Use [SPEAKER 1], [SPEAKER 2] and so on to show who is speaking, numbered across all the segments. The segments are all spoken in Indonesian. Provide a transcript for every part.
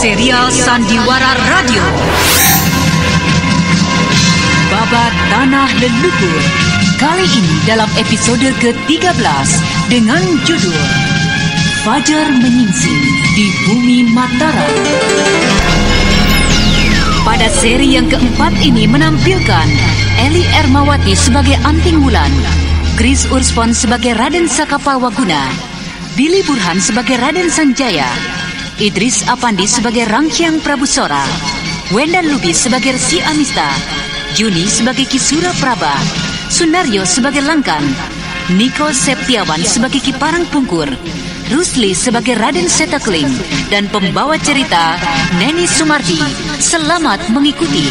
[SPEAKER 1] Serial Sandiwara Radio. Babat Tanah Leluhur. Kali ini dalam episode ke-13 dengan judul Fajar Menyingsing di Bumi Mataram. Pada seri yang keempat ini menampilkan Eli Ermawati sebagai Anting Wulan, Chris Urspon sebagai Raden Sakapalwaguna, Billy Burhan sebagai Raden Sanjaya, Idris Apandi sebagai Ranghyang Prabusora, Wendan Lubis sebagai Resi Amista, Juni sebagai Kisura Praba, Sunaryo sebagai Langkan, Niko Septiawan sebagai Kiparang Pungkur, Rusli sebagai Raden Setakling, dan pembawa cerita Neni Sumardi. Selamat mengikuti.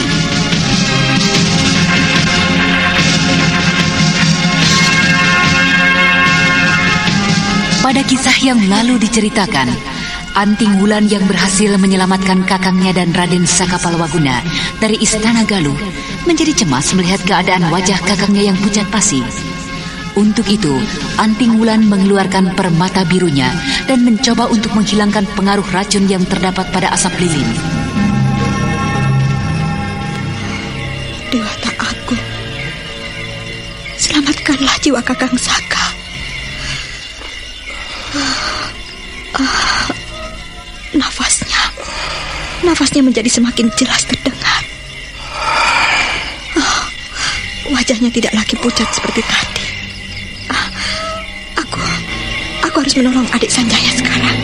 [SPEAKER 1] Pada kisah yang lalu diceritakan, Anting Wulan yang berhasil menyelamatkan kakangnya dan Raden Sakapalwaguna dari Istana Galuh menjadi cemas melihat keadaan wajah kakangnya yang pucat pasi. Untuk itu, Anting Wulan mengeluarkan permata birunya dan mencoba untuk menghilangkan pengaruh racun yang terdapat pada asap lilin.
[SPEAKER 2] Dewata Agung, selamatkanlah jiwa Kakang Saka. Nafasnya menjadi semakin jelas terdengar. Wajahnya tidak lagi pucat seperti tadi. Aku harus menolong adik Sanjaya sekarang.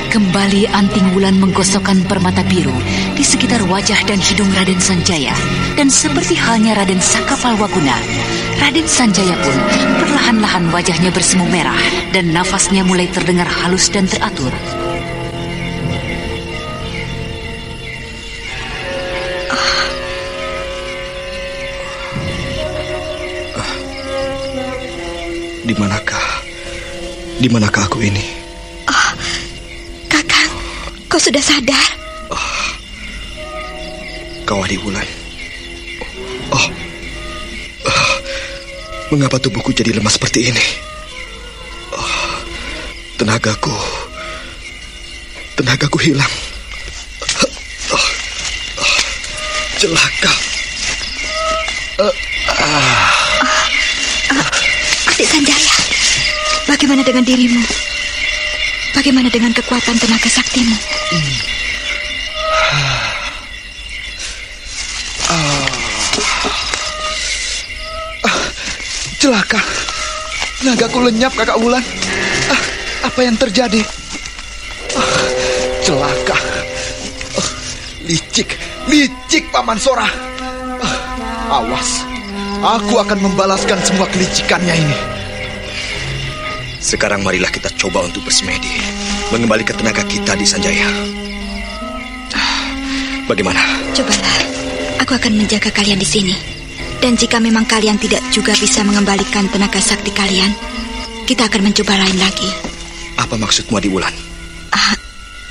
[SPEAKER 1] Kembali Anting Wulan menggosokkan permata biru di sekitar wajah dan hidung Raden Sanjaya. Dan seperti halnya Raden Sakapalwaguna, Raden Sanjaya pun perlahan-lahan wajahnya bersemu merah dan nafasnya mulai terdengar halus dan teratur.
[SPEAKER 3] Di manakah aku ini?
[SPEAKER 2] Kakang, kau sudah sadar?
[SPEAKER 3] Kau Adik Wulan. Mengapa tubuhku jadi lemah seperti ini? Tenagaku hilang. Celaka.
[SPEAKER 2] Adik Sanjaya, bagaimana dengan dirimu? Bagaimana dengan kekuatan tenaga saktimu?
[SPEAKER 3] Celaka. Tenagaku lenyap, Kakak Wulan. Apa yang terjadi? Celaka. Licik Paman Sora. Awas. Aku akan membalaskan semua kelicikannya ini. Sekarang marilah kita coba untuk bersemedi, mengembalikan tenaga kita di Sanjaya. Bagaimana?
[SPEAKER 2] Cobalah. Aku akan menjaga kalian di sini. Dan jika memang kalian tidak juga bisa mengembalikan tenaga sakti kalian, kita akan mencoba lain lagi.
[SPEAKER 3] Apa maksudmu, Adik Wulan?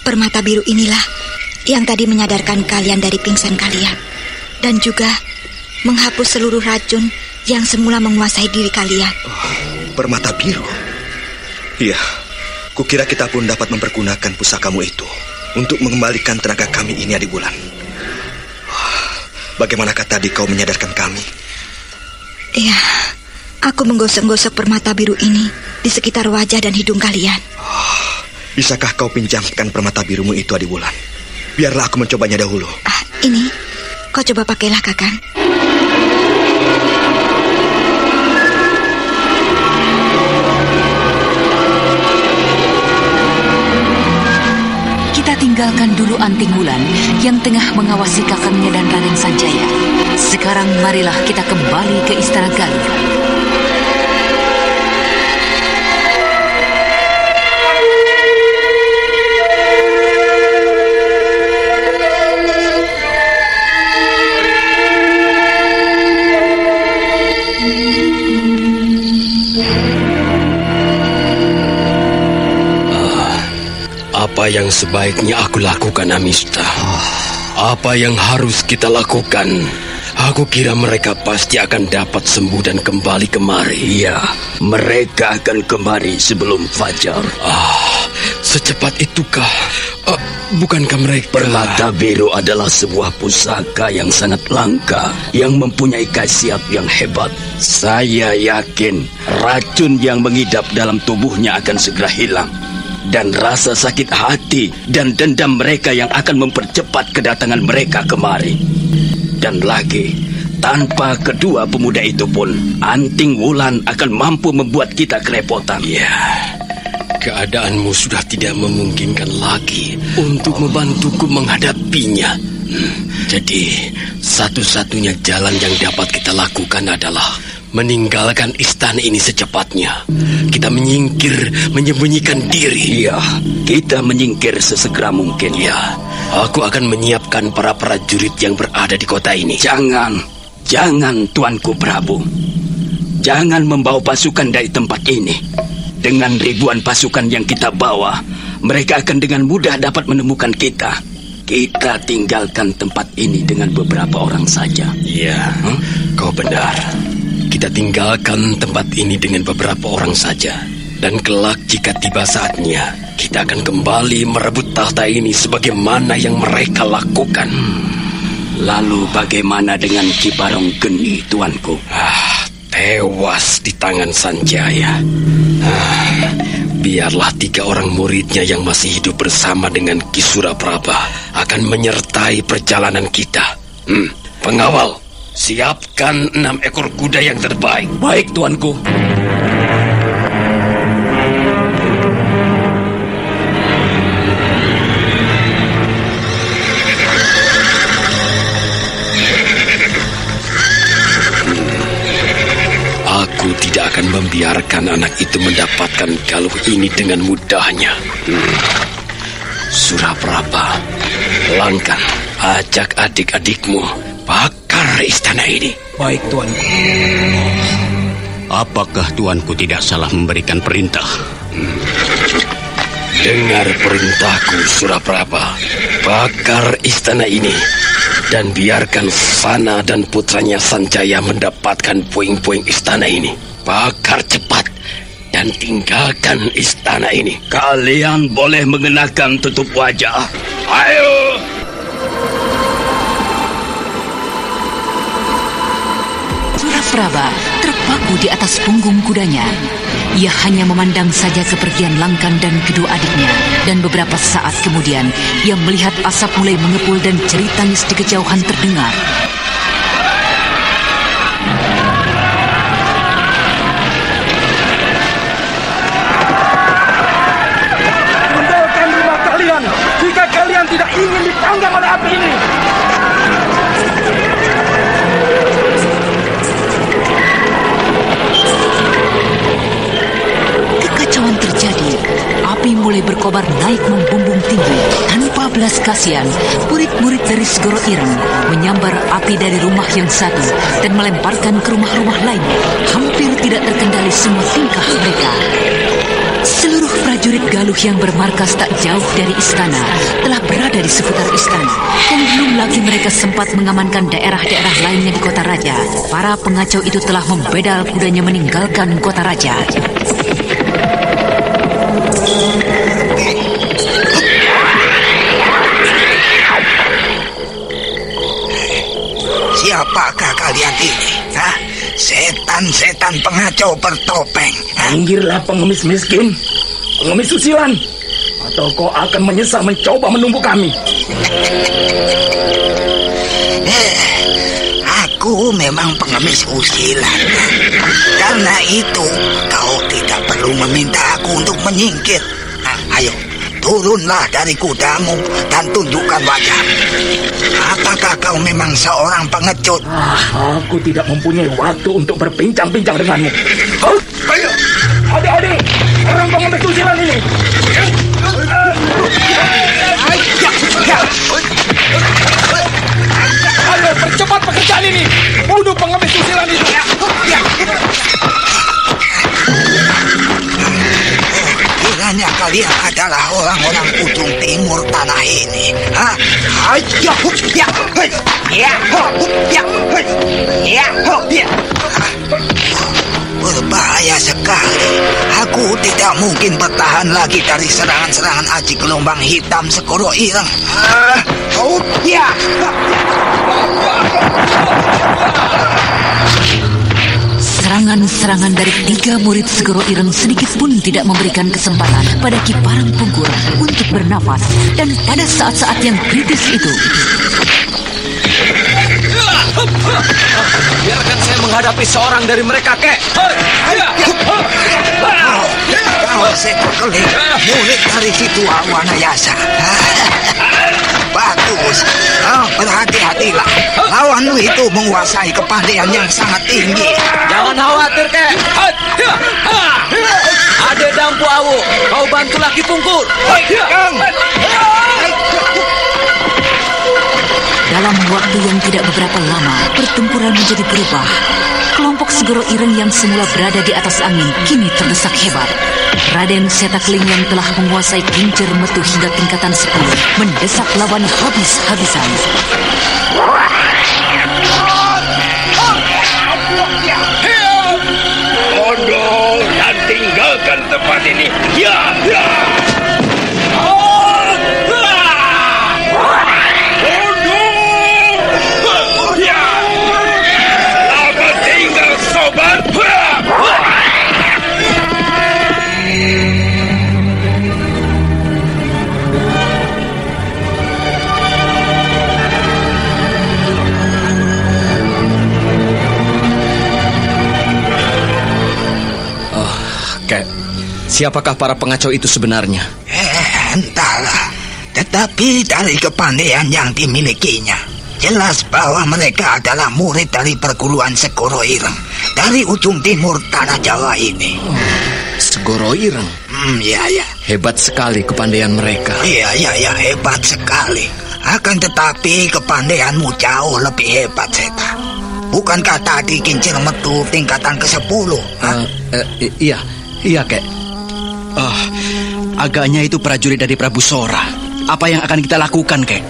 [SPEAKER 2] Permata biru inilah yang tadi menyadarkan kalian dari pingsan kalian. Dan juga menghapus seluruh racun yang semula menguasai diri kalian.
[SPEAKER 3] Permata biru? Iya, kukira kita pun dapat mempergunakan pusakamu itu untuk mengembalikan tenaga kami ini, Adik Wulan. Bagaimanakah tadi kau menyadarkan kami?
[SPEAKER 2] Iya, aku menggosok-gosok permata biru ini di sekitar wajah dan hidung kalian.
[SPEAKER 3] Bisakah kau pinjamkan permata birumu itu, Adik Wulan? Biarlah aku mencobanya dahulu.
[SPEAKER 2] Ini, kau coba pakailah, Kakang.
[SPEAKER 1] Tinggalkan dulu Anting Wulan yang tengah mengawasi kakangnya dan Raden Sanjaya. Sekarang marilah kita kembali ke Istana Galuh.
[SPEAKER 4] Apa yang sebaiknya aku lakukan, Amista? Apa yang harus kita lakukan? Aku kira mereka pasti akan dapat sembuh dan kembali kemari.
[SPEAKER 5] Iya, mereka akan kemari sebelum fajar.
[SPEAKER 4] Secepat itukah? Bukankah mereka...
[SPEAKER 5] Permata biru adalah sebuah pusaka yang sangat langka, yang mempunyai khasiat yang hebat. Saya yakin racun yang mengidap dalam tubuhnya akan segera hilang. Dan rasa sakit hati dan dendam mereka yang akan mempercepat kedatangan mereka kemari. Dan lagi, tanpa kedua pemuda itu pun, Anting Wulan akan mampu membuat kita kerepotan.
[SPEAKER 4] Ya, keadaanmu sudah tidak memungkinkan lagi untuk membantuku menghadapinya. Jadi, satu-satunya jalan yang dapat kita lakukan adalah meninggalkan istana ini secepatnya. Kita menyembunyikan diri.
[SPEAKER 5] Iya, kita menyingkir sesegera mungkin.
[SPEAKER 4] Ya, aku akan menyiapkan para prajurit yang berada di kota ini.
[SPEAKER 5] Jangan Tuanku Prabu. Jangan membawa pasukan dari tempat ini. Dengan ribuan pasukan yang kita bawa, mereka akan dengan mudah dapat menemukan kita. Kita tinggalkan tempat ini dengan beberapa orang saja.
[SPEAKER 4] Iya, kau benar. Kita tinggalkan tempat ini dengan beberapa orang saja. Dan kelak jika tiba saatnya, kita akan kembali merebut tahta ini sebagaimana yang mereka lakukan.
[SPEAKER 5] Lalu bagaimana dengan Ki Barong Geni, Tuanku?
[SPEAKER 4] Tewas di tangan Sanjaya. Biarlah 3 orang muridnya yang masih hidup bersama dengan Ki Suraprabha akan menyertai perjalanan kita. Pengawal, siapkan 6 ekor kuda yang terbaik.
[SPEAKER 5] Baik, Tuanku.
[SPEAKER 4] Aku tidak akan membiarkan anak itu mendapatkan galuh ini dengan mudahnya. Suraprabha, Langkan, ajak adik-adikmu bakar istana ini.
[SPEAKER 5] Baik, Tuanku.
[SPEAKER 6] Apakah Tuanku tidak salah memberikan perintah?
[SPEAKER 4] Dengar perintahku, Suraprabha. Bakar istana ini dan biarkan Sana dan putranya Sanjaya mendapatkan puing-puing istana ini. Bakar cepat dan tinggalkan istana ini.
[SPEAKER 5] Kalian boleh mengenakan tutup wajah. Ayo!
[SPEAKER 1] Suraprabha terpaku di atas punggung kudanya. Ia hanya memandang saja kepergian Langkan dan kedua adiknya. Dan beberapa saat kemudian, ia melihat asap mulai mengepul dan jerit tangis di kejauhan terdengar.
[SPEAKER 5] Tinggalkan rumah kalian jika kalian tidak ingin dipanggang oleh api ini.
[SPEAKER 1] Kekacauan terjadi. Api mulai berkobar naik membumbung tinggi. Tanpa belas kasihan, murid-murid dari Segoro Ireng menyambar api dari rumah yang satu dan melemparkan ke rumah-rumah lain. Hampir tidak terkendali semua tingkah mereka. Seluruh prajurit Galuh yang bermarkas tak jauh dari istana telah berada di seputar istana. Dan belum lagi mereka sempat mengamankan daerah-daerah lainnya di kota raja. Para pengacau itu telah membedal kudanya meninggalkan kota raja.
[SPEAKER 7] Siapakah kalian ini? Setan-setan pengacau bertopeng.
[SPEAKER 5] Minggirlah pengemis miskin, pengemis susilan, atau kau akan menyesal mencoba menunggu kami.
[SPEAKER 7] Aku memang pengemis usilan. Karena itu kau tidak perlu meminta aku untuk menyingkir. Ayo, turunlah dari kudamu dan tunjukkan wajahmu. Apakah kau memang seorang pengecut?
[SPEAKER 5] Aku tidak mempunyai waktu untuk berbincang-bincang denganmu. Ayo, adik-adik, orang pengemis usilan ini. Ayo, percepat pekerjaan ini. Bunuh pengemis usilan itu.
[SPEAKER 7] Kiranya kalian adalah orang-orang ujung timur. timur tanah ini. Ayo, ya, ya. Berbahaya sekali. Aku tidak mungkin bertahan lagi dari serangan-serangan aji gelombang hitam Segoro Ireng. Ya.
[SPEAKER 1] Serangan-serangan dari 3 murid Segoro Ireng sedikit pun tidak memberikan kesempatan pada Ki Parang Pungkur untuk bernafas. Dan pada saat-saat yang kritis itu,
[SPEAKER 5] biarkan saya menghadapi seorang dari mereka, Kek.
[SPEAKER 7] Kau seekor keling, murid dari Situa Wanayasa. Bagus, berhati-hatilah. Lawanmu itu menguasai kepandaian yang sangat tinggi.
[SPEAKER 5] Jangan khawatir, Kek. Ade Dampu Awu, kau bantulah Ki Pungkur.
[SPEAKER 1] dalam waktu yang tidak beberapa lama, pertempuran menjadi berubah. Kelompok Segoro Ireng yang semula berada di atas angin kini terdesak hebat. Raden Setakling yang telah menguasai kincir metu hingga tingkatan 10 mendesak lawan habis-habisan.
[SPEAKER 4] Bodoh dan tinggalkan tempat ini. Ya. Selamat tinggal, sobat.
[SPEAKER 5] Kek, siapakah para pengacau itu sebenarnya?
[SPEAKER 7] Entahlah. Tetapi dari kepandaian yang dimilikinya, jelas bahwa mereka adalah murid dari perguruan Segoro Ireng dari ujung timur tanah Jawa ini.
[SPEAKER 5] Segoro Ireng?
[SPEAKER 7] Ya.
[SPEAKER 5] Hebat sekali kepandaian mereka.
[SPEAKER 7] Iya, hebat sekali. Akan tetapi kepandaianmu jauh lebih hebat, Seta. Bukankah tadi kincir metu tingkatan ke-10?
[SPEAKER 5] Iya, Kek. Agaknya itu prajurit dari Prabu Sora. Apa yang akan kita lakukan, Kek?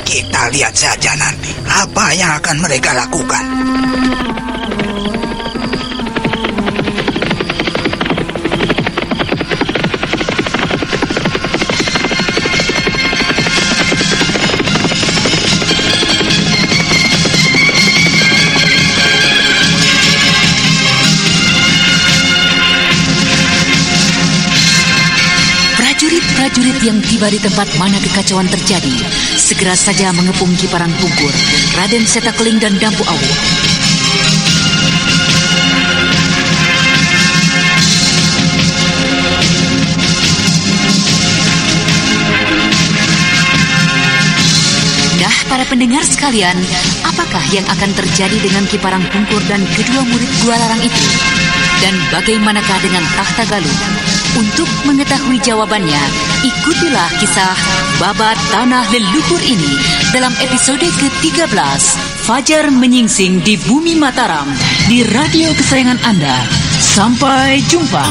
[SPEAKER 7] Kita lihat saja nanti apa yang akan mereka lakukan.
[SPEAKER 1] Prajurit yang tiba di tempat mana kekacauan terjadi segera saja mengepung Ki Parang Pungkur, Raden Setakling dan Dampu Awu. Nah, para pendengar sekalian, apakah yang akan terjadi dengan Ki Parang Pungkur dan kedua murid Gua Larang itu? Dan bagaimanakah dengan Tahta Galuh? Untuk mengetahui jawabannya, ikutilah kisah Babat Tanah Leluhur ini dalam episode ke-13, Fajar Menyingsing di Bumi Mataram, di radio kesayangan Anda. Sampai jumpa.